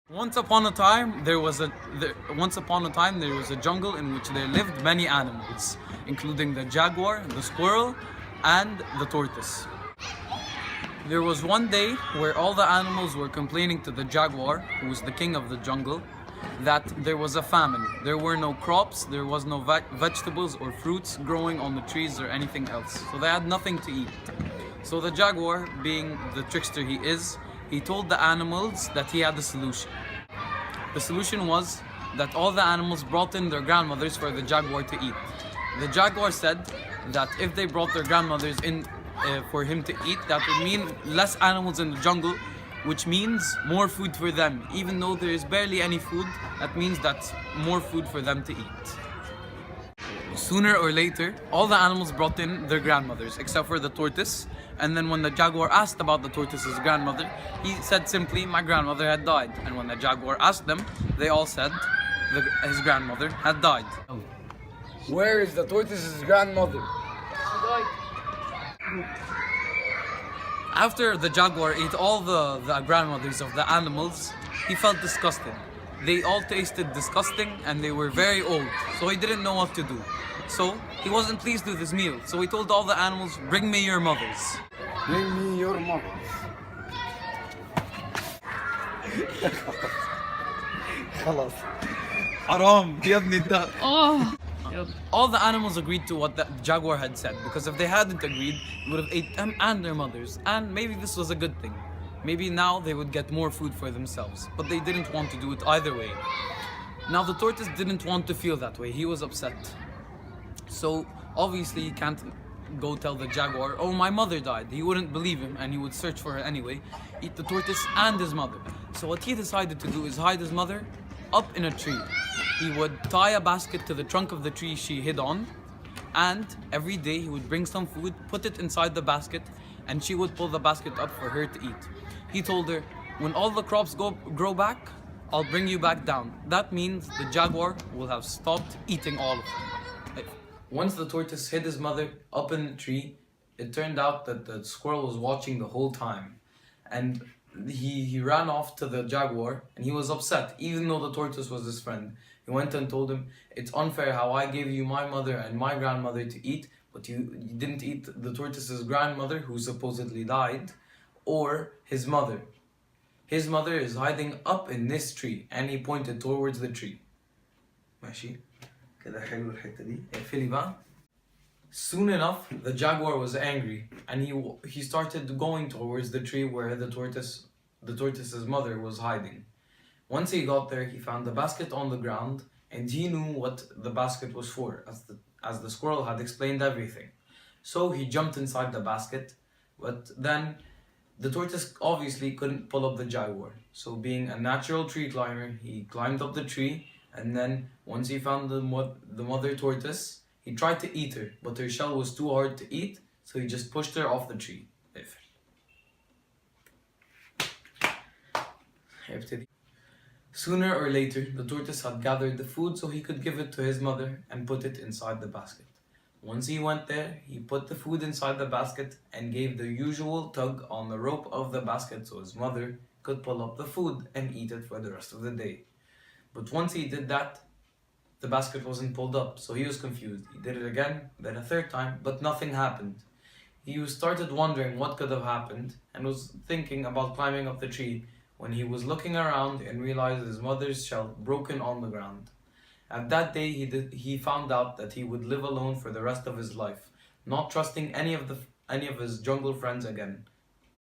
Once upon a time there was a jungle in which there lived many animals, including the jaguar, the squirrel, and the tortoise. There was one day where all the animals were complaining to the jaguar, who was the king of the jungle, that there was a famine. There were no crops, there was no vegetables or fruits growing on the trees or anything else. So they had nothing to eat. So the jaguar, being the trickster he is, he told the animals that he had a solution. The solution was that all the animals brought in their grandmothers for the jaguar to eat. The jaguar said that if they brought their grandmothers in for him to eat, that would mean less animals in the jungle, which means more food for them. Even though there is barely any food, that means that's more food for them to eat. Sooner or later, all the animals brought in their grandmothers, except for the tortoise. And then when the jaguar asked about the tortoise's grandmother, he said simply, "My grandmother had died." And when the jaguar asked them, they all said his grandmother had died. Where is the tortoise's grandmother? After the jaguar ate all the grandmothers of the animals, he felt disgusted. They all tasted disgusting and they were very old, so he didn't know what to do. So he wasn't pleased with his meal, so he told all the animals, "Bring me your mothers." Bring me your mother. خلاص حرام يا ابني انت. All the animals agreed to what the jaguar had said, because if they hadn't agreed, it would have ate them and their mothers. And maybe this was a good thing. Maybe now they would get more food for themselves, but they didn't want to do it either way. Now the tortoise didn't want to feel that way. He was upset. So obviously he can't go tell the jaguar, "Oh, my mother died." He wouldn't believe him and he would search for her anyway, eat the tortoise and his mother. So what he decided to do is hide his mother up in a tree. He would tie a basket to the trunk of the tree she hid on, and every day he would bring some food, put it inside the basket, and she would pull the basket up for her to eat. He told her, "When all the crops grow back, I'll bring you back down." That means the jaguar will have stopped eating all of them. Once the tortoise hid his mother up in the tree, it turned out that the squirrel was watching the whole time. And he ran off to the jaguar and he was upset, even though the tortoise was his friend. He went and told him, "It's unfair how I gave you my mother and my grandmother to eat, but you didn't eat the tortoise's grandmother, who supposedly died, or his mother. His mother is hiding up in this tree." And he pointed towards the tree. ماشي كده حلو الحتة دي. اقفلي بقى. Soon enough, the jaguar was angry and he started going towards the tree where the tortoise's mother was hiding. Once he got there, he found the basket on the ground and he knew what the basket was for, as the squirrel had explained everything. So he jumped inside the basket, but then the tortoise obviously couldn't pull up the jaguar. So being a natural tree climber, he climbed up the tree, and then once he found the mother tortoise, he tried to eat her, but her shell was too hard to eat, so he just pushed her off the tree. Sooner or later, the tortoise had gathered the food so he could give it to his mother and put it inside the basket. Once he went there, he put the food inside the basket and gave the usual tug on the rope of the basket so his mother could pull up the food and eat it for the rest of the day. But once he did that, the basket wasn't pulled up, so he was confused. He did it again, then a third time, but nothing happened. He started wondering what could have happened and was thinking about climbing up the tree when he was looking around and realized his mother's shell broken on the ground. At that day, he found out that he would live alone for the rest of his life, not trusting any of his jungle friends again.